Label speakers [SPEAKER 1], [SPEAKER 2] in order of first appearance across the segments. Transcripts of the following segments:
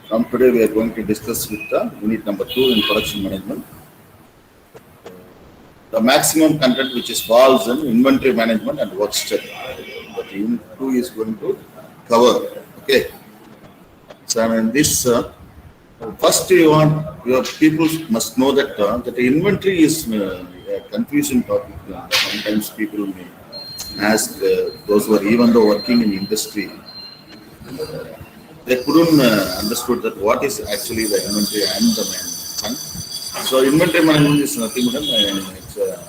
[SPEAKER 1] From today, we are going to discuss with the unit number 2 in production management. The maximum content which is falls in inventory management and work study. That unit 2 is going to cover. Okay. So in this, first your people must know that that inventory is a confusing topic. Sometimes people may ask those who are even though working in industry, they couldn't understood that what is actually the inventory and the management. So inventory management is nothing but it's a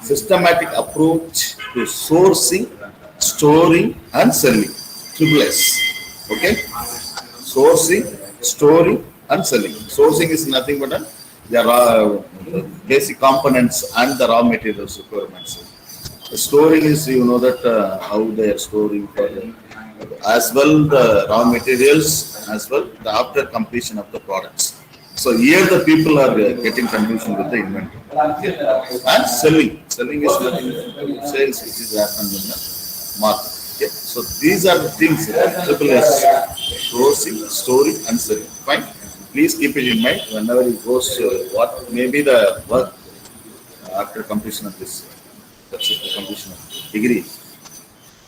[SPEAKER 1] systematic approach to sourcing, storing, and selling. Triple S. Okay. Sourcing, storing, and selling. Sourcing is nothing but the raw, basic components and the raw materials requirements. Storing is that how they are storing for as well the raw materials as well the after completion of the products. So here the people are getting confusion with the inventory. Okay. And selling is nothing sales which is happened in the market. Okay. So these are the things triple S: sourcing, storing, and selling. Fine. Please keep it in mind whenever it goes. What may be the work after completion of this. That's it, the completion of degree.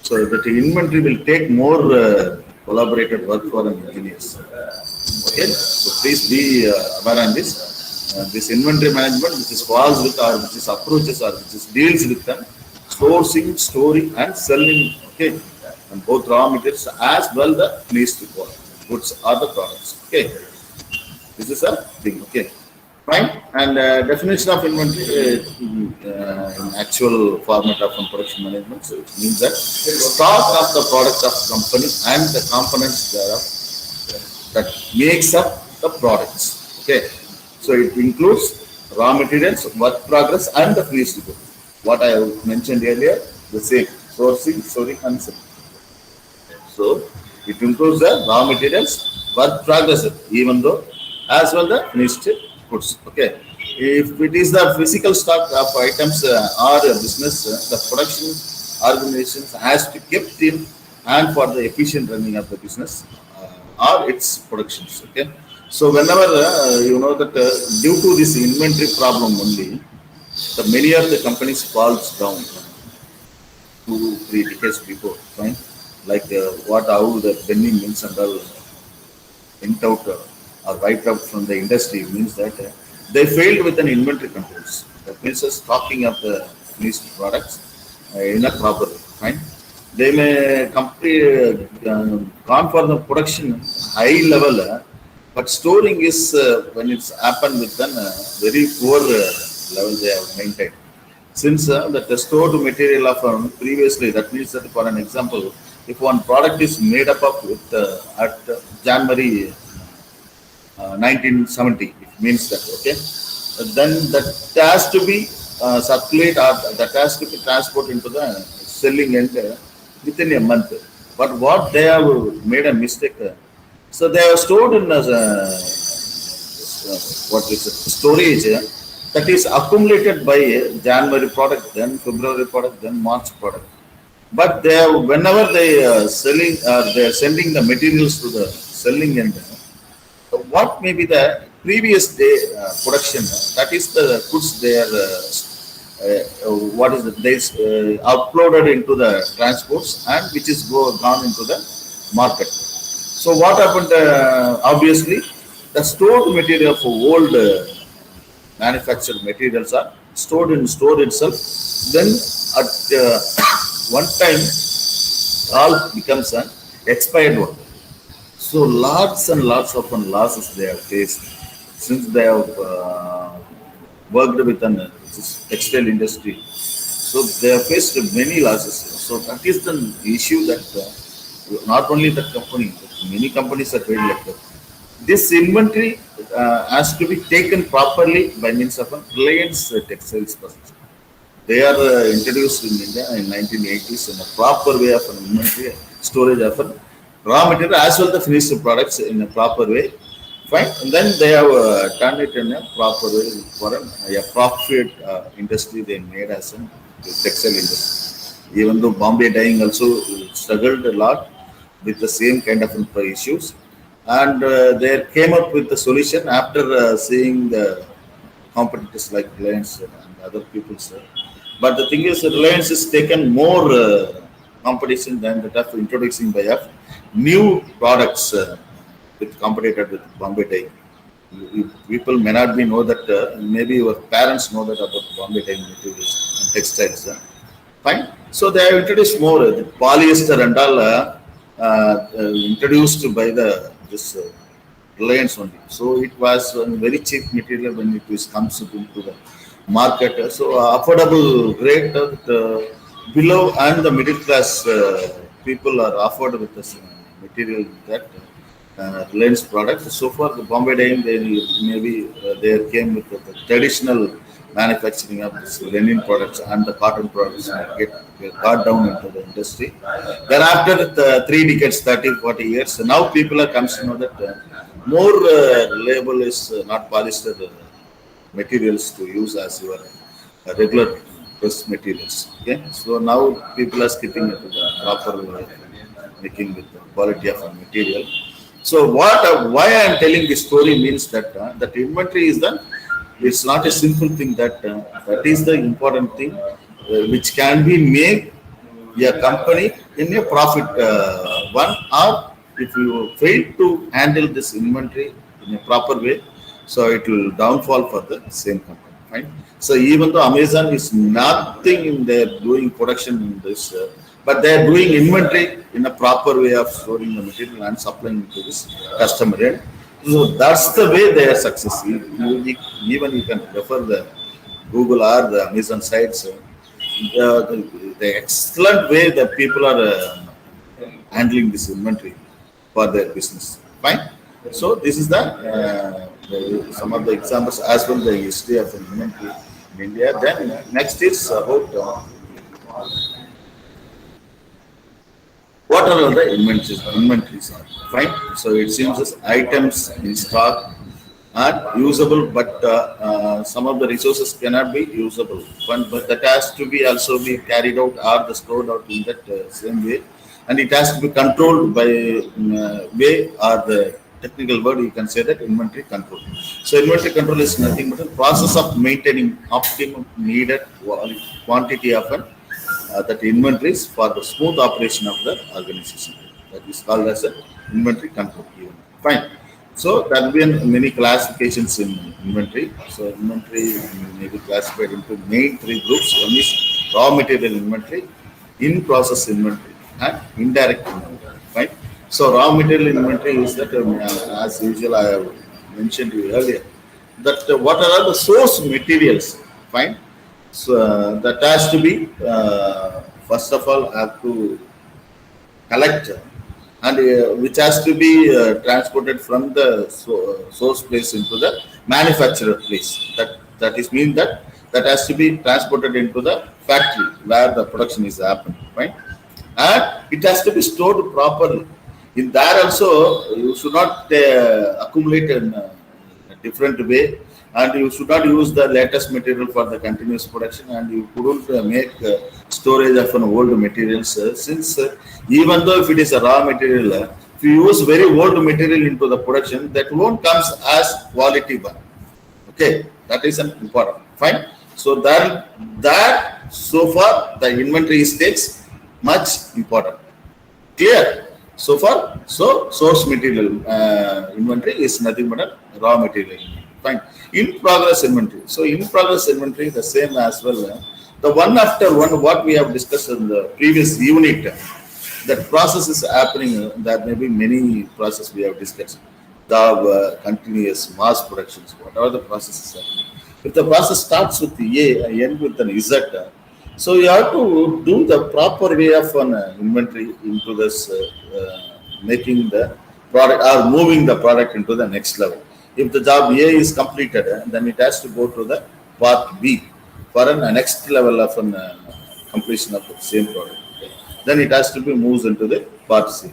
[SPEAKER 1] So that inventory will take more collaborated work for an engineers. Okay, so please be aware on this. This inventory management, which is falls with or which is approaches or which is deals with them, sourcing, storing, and selling. Okay, and both raw materials as well the finished goods or the products. Okay, this is a thing. Okay. Fine. And definition of inventory in actual format of production management, so it means that stock of the product of company and the components thereof that makes up the products. Okay. So it includes raw materials, work progress, and the finished good. What I mentioned earlier, the same sourcing, storing, and selling. So it includes the raw materials, work progress, even though as well the finished goods. Okay. If it is the physical stock of items or business, the production organizations has to keep in and for the efficient running of the business or its productions. Okay. So whenever that due to this inventory problem only, the many of the companies falls down 2-3 decades before. Fine. Like how the Benny Mills and all went out or wiped out from the industry means that they failed with an inventory controls. That means stocking of the finished products in a proper way. Fine. They may complete gone for the production high level, but storing is when it's happened with an very poor level they have maintained. Since the stored material of previously, that means that for an example, if one product is made up of with at January 1970, it means that okay, then that has to be circulate or that has to be transported into the selling end within a month. But what they have made a mistake, so they have stored in what is it, storage that is accumulated by January product, then February product, then March product. But they have, whenever they selling, they are sending the materials to the selling end. What may be the previous day production? That is the goods they are. What is it? They uploaded into the transports and which is gone into the market. So what happened? Obviously, the stored material for old manufactured materials are stored in store itself. Then at one time, all becomes an expired one. So lots and lots of losses they have faced since they have worked with an textile industry. So they have faced many losses. So that is the issue that not only the company, but many companies are very like that. This inventory has to be taken properly by means of a Reliance Textiles Process. They are introduced in India in 1980s in a proper way of an inventory storage of raw material as well the finished products in a proper way. Fine. And then they have done it in a proper way for a profit industry they made as a textile industry. Even though Bombay dyeing also struggled a lot with the same kind of issues. and they came up with the solution after seeing the competitors like Reliance and other people. But the thing is, Reliance has taken more competition than that of introducing by of new products with competitor with Bombay Dye. People may not be know that, maybe your parents know that about Bombay Dye materials and textiles. Fine. So they have introduced more polyester and all introduced by the this Reliance only. So it was a very cheap material when it was comes into the market. So affordable rate of the below and the middle class people are offered with this material that Reliance product. So far, the Bombay Dyeing, they maybe they came with the traditional manufacturing of this linen products and the cotton products get got down into the industry. Then after the 3 decades, 30, 40 years, so now people are comes to know that more reliable is not polyester materials to use as your regular dress materials. Okay, so now people are skipping into the proper making with the quality of a material. So why I am telling this story means that that inventory is the, it's not a simple thing that that is the important thing which can be made a company in a profit one, or if you fail to handle this inventory in a proper way, so it will downfall for the same company. Right? So even though Amazon is nothing in their doing production in this, but they are doing inventory in a proper way of storing the material and supplying to this customer end. So that's the way they are success. Even you can refer the Google or the Amazon sites. The excellent way that people are handling this inventory for their business. Fine. So this is some of the examples as well the history of inventory in India. Then next is about what are all the inventories are. Fine. So it seems as items in stock are usable, but some of the resources cannot be usable. But that has to be also be carried out or the stored out in that same way, and it has to be controlled by way or the technical word you can say that inventory control. So inventory control is nothing but a process of maintaining optimum needed quantity of that inventories for the smooth operation of the organization. That is called as a inventory control. Fine. So there will be many classifications in inventory. So inventory may be classified into main 3 groups. One is raw material inventory, in-process inventory, and indirect inventory. Right? So raw material inventory is that, as usual, I have mentioned to you earlier, that what are the source materials. Fine. So that has to be first of all have to collect, and which has to be transported from the source place into the manufacturer place. That is mean that that has to be transported into the factory where the production is happening, right? And it has to be stored properly. In that also, you should not accumulate in a different way, and you should not use the latest material for the continuous production, and you couldn't make storage of an old materials since even though if it is a raw material, if you use very old material into the production, that won't comes as quality one. Okay, that is an important. Fine. So that so far the inventory takes much important. Clear. So far, so source material inventory is nothing but a raw material. Fine. In progress inventory. So in progress inventory the same as well. The one after one, what we have discussed in the previous unit, that process is happening. There may be many processes we have discussed. The continuous mass productions, whatever the process is happening. If the process starts with the A, end with an Z, so you have to do the proper way of an inventory into this, making the product or moving the product into the next level. If the job A is completed, then it has to go to the part B for a next level of an completion of the same product. Okay. Then it has to be moved into the part C.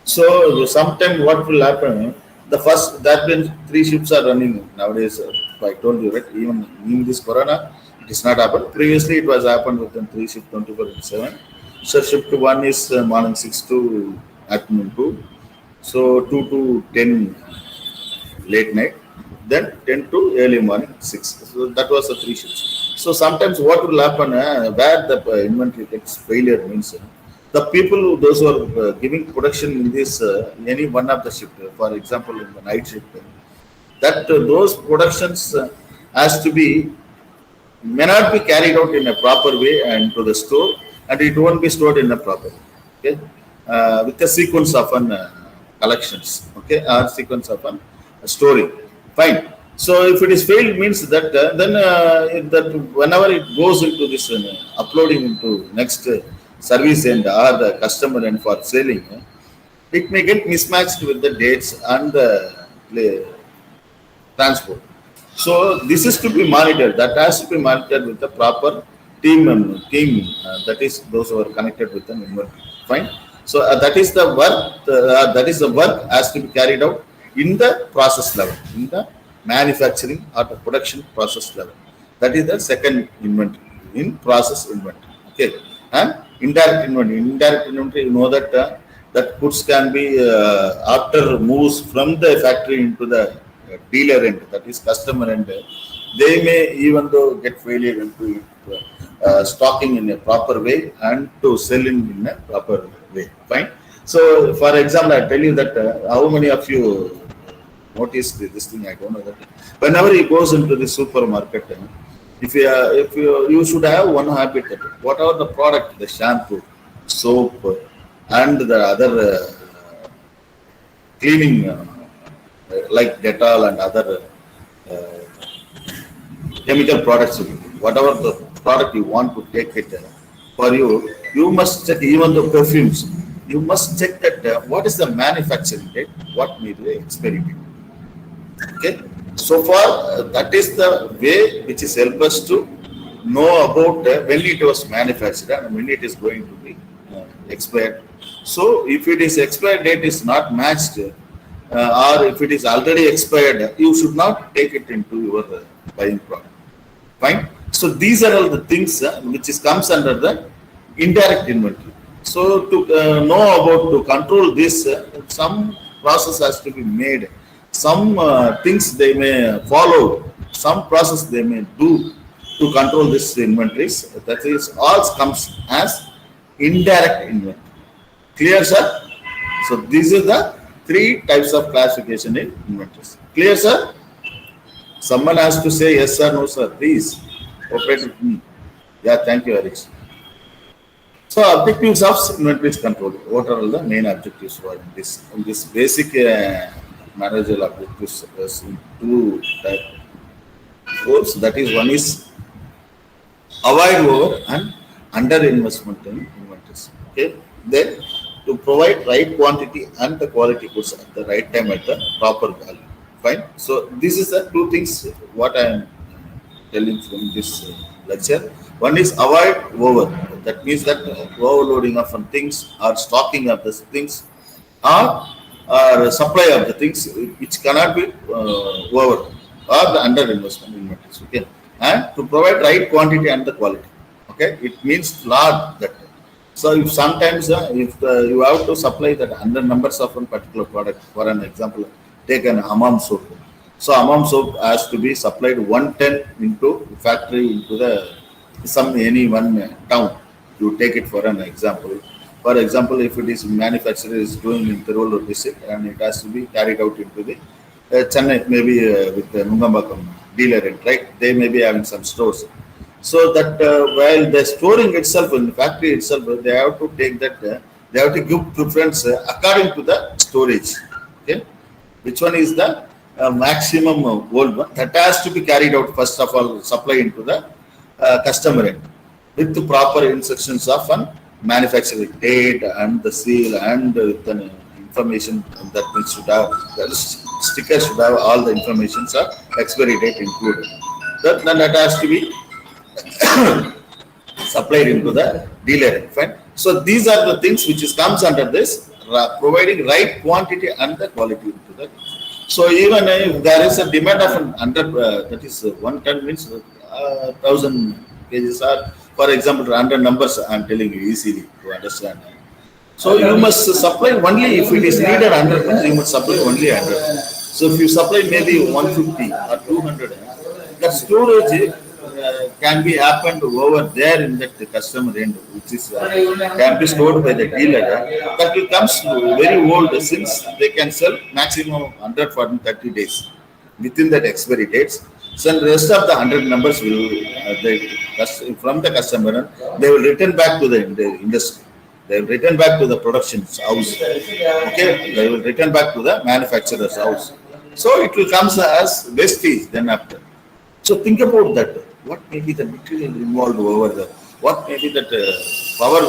[SPEAKER 1] So sometime what will happen? The first that means 3 shifts are running nowadays. I told you, right? Even in this corona, it is not happened. Previously, it was happened within 3 shifts, 24/7. So shift 1 is morning 6 to afternoon 2. So 2 to 10 late night, then 10 to early morning 6. So that was the three shifts. So sometimes what will happen, where the inventory gets failure means, the people those who are giving production in this any one of the shift, for example in the night shift, that those productions has to be may not be carried out in a proper way and to the store, and it won't be stored in a proper way. Okay, with a sequence of an collections. Okay, or sequence of an storing. Fine. So if it is failed means that then that whenever it goes into this uploading into next service end or the customer end for selling, it may get mismatched with the dates and the transport. So this is to be monitored. That has to be monitored with the proper team that is those who are connected with an inventory. Fine. So that is the work. That is the work has to be carried out in the process level, in the manufacturing or the production process level. That is the second inventory in process inventory. Okay. And indirect inventory. Indirect inventory, you know that that goods can be after moves from the factory into the dealer end, that is customer end, they may even though get failure into stocking in a proper way and to sell in a proper way. Fine. So, for example, I tell you that how many of you noticed this thing? I don't know that. Whenever he goes into the supermarket, if you should have one habit that whatever the product, the shampoo, soap, and the other cleaning. Like Dettol and other uh, chemical products, whatever the product you want to take it for you, you must check even the perfumes. You must check that what is the manufacturing date, what may be the expiry date. Okay, so far that is the way which is help us to know about when it was manufactured and when it is going to be expired. So if it is expired date is not matched, or if it is already expired, you should not take it into your buying product. Fine. So these are all the things which is comes under the indirect inventory. So to know about to control this, some process has to be made. Some things they may follow. Some process they may do to control this inventories. That is all comes as indirect inventory. Clear, sir? So these are the three types of classification in inventories. Clear, sir? Someone has to say yes sir, no sir. Please cooperate with me. Yeah, thank you, Harish. So objectives of inventories control. What are all the main objectives for this? In this basic managerial objectives in two goals. That is, one is avoid over and under investment in inventories. Okay. Then to provide right quantity and the quality goods at the right time at the proper value. Fine. So this is the two things what I am telling from this lecture. One is avoid over. That means that overloading of some things or stocking of the things or supply of the things which cannot be over or the under investment inventories. Okay. And to provide right quantity and the quality. Okay. It means lot that. So if sometimes if you have to supply that under numbers of one particular product, for an example, take an hammam soap. So hammam soap has to be supplied 110 into factory into the any one town. You take it for an example. For example, if it is manufacturer is doing in Tiruvallur district and it has to be carried out into the Chennai, maybe with the Nungambakam dealer, right? They may be having some stores. So that while the storing itself in the factory itself, they have to take that, they have to give preference according to the storage. Okay, which one is the maximum old one that has to be carried out first of all, supply into the customer end with the proper instructions of an manufacturing date and the seal and the information that means should have the sticker should have all the informations of expiry date included. That has to be supplied into the dealer. Fine. So these are the things which is comes under this providing right quantity and the quality into that. So even if there is a demand of an under that is 1 ton means 1,000 kgs, or for example 100 numbers I am telling you easily to understand. So you must supply only if it is needed 100, you must supply only 100. So if you supply maybe 150 or 200, that storage can be happened over there in that customer end, which is can be stored by the dealer. That will comes very old since they can sell maximum 100 for 30 days within that expiry dates. So the rest of the 100 numbers will from the customer, they will return back to the industry. They will return back to the production house. Okay, they will return back to the manufacturer's house. So it will come as wastage then after. So think about that. What may be the material involved over there? What may be that power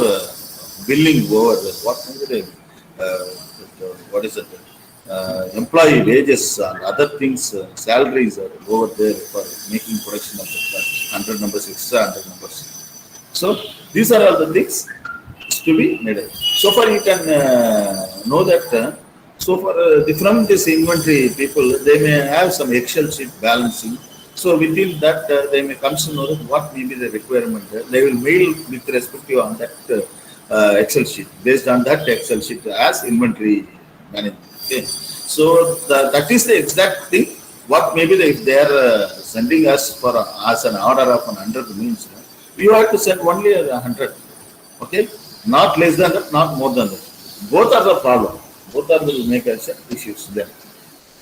[SPEAKER 1] billing over there? What may be the what is it? Employee wages and other things, salaries are over there for making production of the 100 numbers, extra 100 numbers. So these are all the things to be made. So far you can know that from this inventory people, they may have some Excel sheet balancing. So within that they may come to know what may be the requirement. They will mail with respective on that Excel sheet. Based on that Excel sheet as inventory management. Okay. So that is the exact thing. What maybe if they are sending us for as an order of 100 means you have to send only 100. Okay. Not less than that, not more than that. Both are the problem. Both are will make us issues then.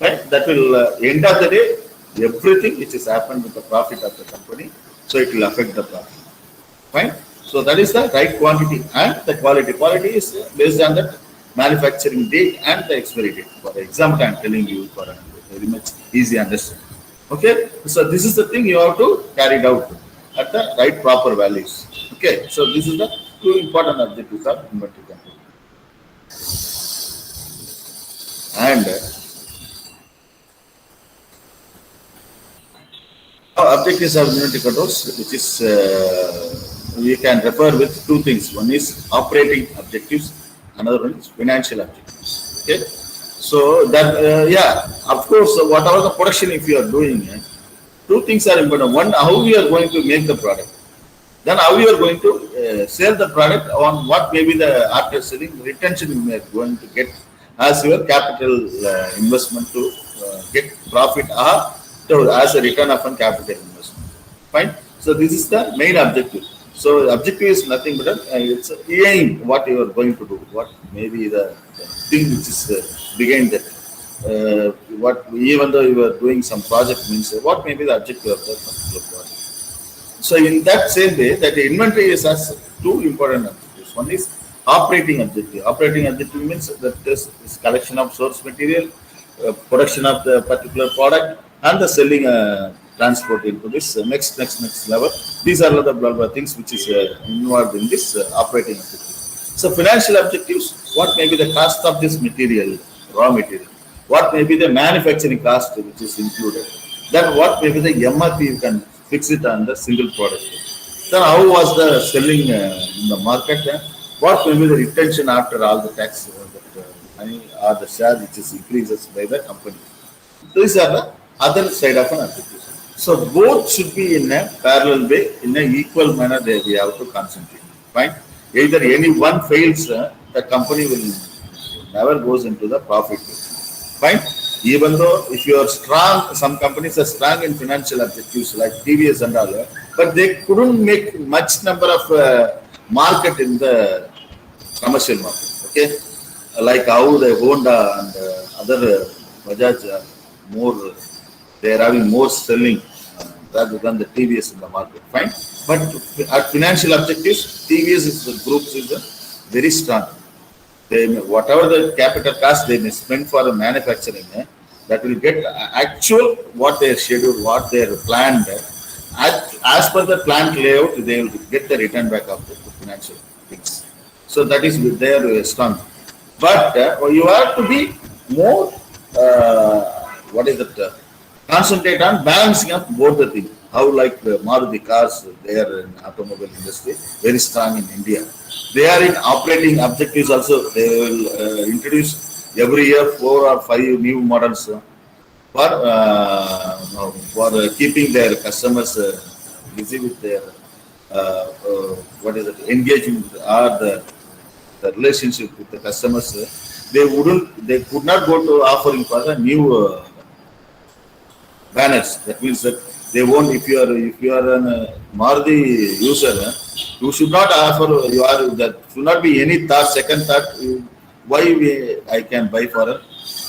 [SPEAKER 1] Right? That will end of the day, everything which has happened with the profit of the company, so it will affect the profit. Fine. So that is the right quantity and the quality. Quality is based on that manufacturing date and the expiry date. For example, I am telling you for a very much easy understanding. Okay. So this is the thing you have to carry it out at the right proper values. Okay. So this is the two important objectives of inventory control. And objectives of inventory controls, which is we can refer with two things. One is operating objectives, another one is financial objectives. Okay, so that of course, whatever the production if you are doing, two things are important. One, how we are going to make the product. Then how you are going to sell the product on what may be the after selling retention you are going to get as your capital investment to get profit or as a return of on capital investment. Fine. So this is the main objective. So the objective is nothing but it's aim what you are going to do. What may be the thing which is behind that. What even though you are doing some project means what may be the objective of that particular project. So in that same way, that inventory is as two important objectives. One is operating objective. Operating objective means that this is collection of source material, production of the particular product, and the selling transport into this next level. These are the blah blah things which is involved in this operating objective. So financial objectives, what may be the cost of this material, raw material, what may be the manufacturing cost which is included, then what may be the MRP you can fix it on the single product. Then how was the selling in the market? What will be the retention after all the tax money or the share which is increases by the company? These are the other side of an objective. So both should be in a parallel way, in an equal manner. There we have to concentrate. Fine. Either any one fails, the company will never goes into the profit. Fine. Even though if you are strong, some companies are strong in financial objectives like TVS and all, but they couldn't make much number of market in the commercial market. Okay, like how the Honda and other Bajaj are more, they are having more selling rather than the TVS in the market. Fine, but at financial objectives, TVS is the groups is very strong. They may, whatever the capital cost they may spend for manufacturing, that will get actual what they are scheduled, what they are planned. As per the plant layout, they will get the return back of the financial things. So that is their strong. But you have to be more, concentrate on balancing up both the things. How like Maruti cars, they are in automobile industry, very strong in India. They are in operating objectives also. They will introduce every year 4 or 5 new models for keeping their customers busy with their engagement or the the relationship with the customers, they could not go to offering for the new banners. That means that they won't. If you are an Maruti user, you should not offer. That should not be any thought. Second thought. Why I can buy for a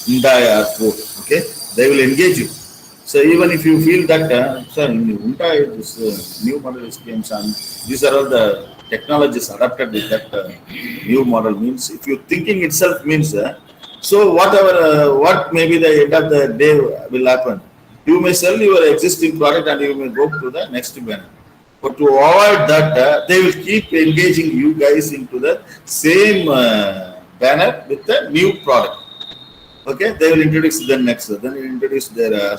[SPEAKER 1] Hyundai or Ford? Okay, they will engage you. So even if you feel that, sir, in Hyundai, this new model came, and these are all the technologies adapted with that new model. Means if you thinking itself means, so whatever, what maybe the end of the day will happen. You may sell your existing product and you may go to the next banner. But to avoid that, they will keep engaging you guys into the same banner with the new product. Okay, they will introduce the next, then introduce their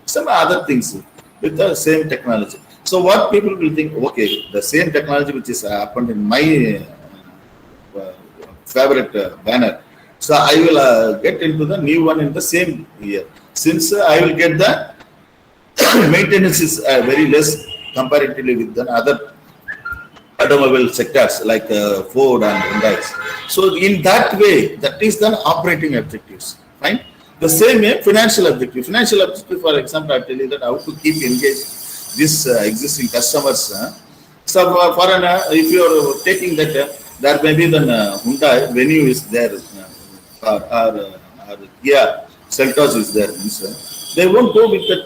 [SPEAKER 1] some other things with the same technology. So what people will think, okay, the same technology which is happened in my favorite banner. So I will get into the new one in the same year. Since I will get the maintenance is very less comparatively with the other automobile sectors like Ford and Hyundai. So in that way, that is the operating objectives. Fine. The same way, financial objective. Financial objective, for example, I tell you that how to keep engaged this existing customers. So if you are taking that, there may be the Hyundai Venue is there, or Kia Seltos is there. They won't go with that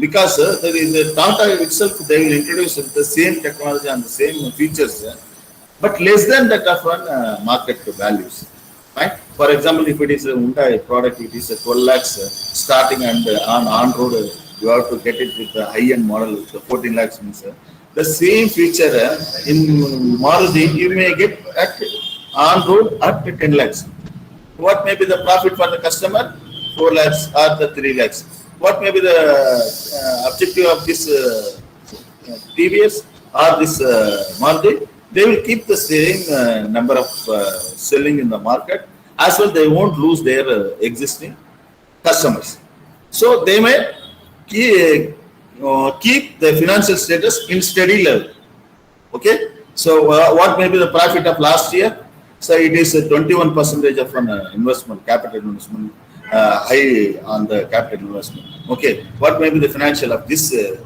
[SPEAKER 1] because there is the Tata itself. They will introduce the same technology and the same features, but less than that of market values. Right? For example, if it is a Hyundai product, it is a 12 lakhs starting, and on road you have to get it with the high-end model, the 14 lakhs means. The same feature in Maruti you may get at on road at 10 lakhs. What may be the profit for the customer? 4 lakhs or the 3 lakhs. What may be the objective of this TVS or this Maruti? They will keep the same number of selling in the market. As well, they won't lose their existing customers. So they may keep the financial status in steady level. Okay. So what may be the profit of last year? So it is 21% of an investment, capital investment, high on the capital investment. Okay. What may be the financial of this year,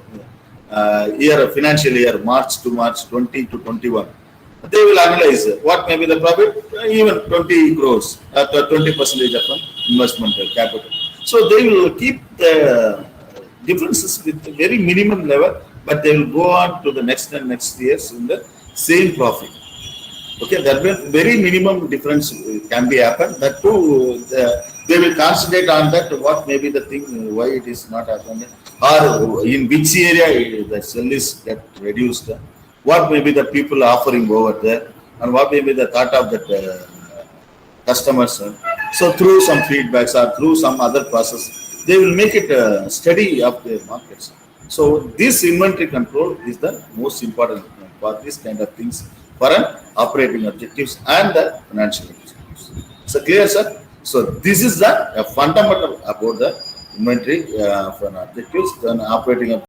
[SPEAKER 1] financial year, March to March 20 to 21? They will analyze what may be the profit, even 20 crores, 20% of an investment capital. So they will keep the differences with very minimum level, but they will go on to the next and next years in the same profit. Okay, that will very minimum difference can be happen. That too, they will concentrate on that. What may be the thing why it is not happening, or in which area the sell is get reduced. What may be the people offering over there, and what may be the thought of that customers. So through some feedbacks or through some other process, they will make it steady of the markets. So this inventory control is the most important for this kind of things for an operating objectives and the financial objectives. So clear, sir? So this is the fundamental about the inventory for objectives and operating objectives.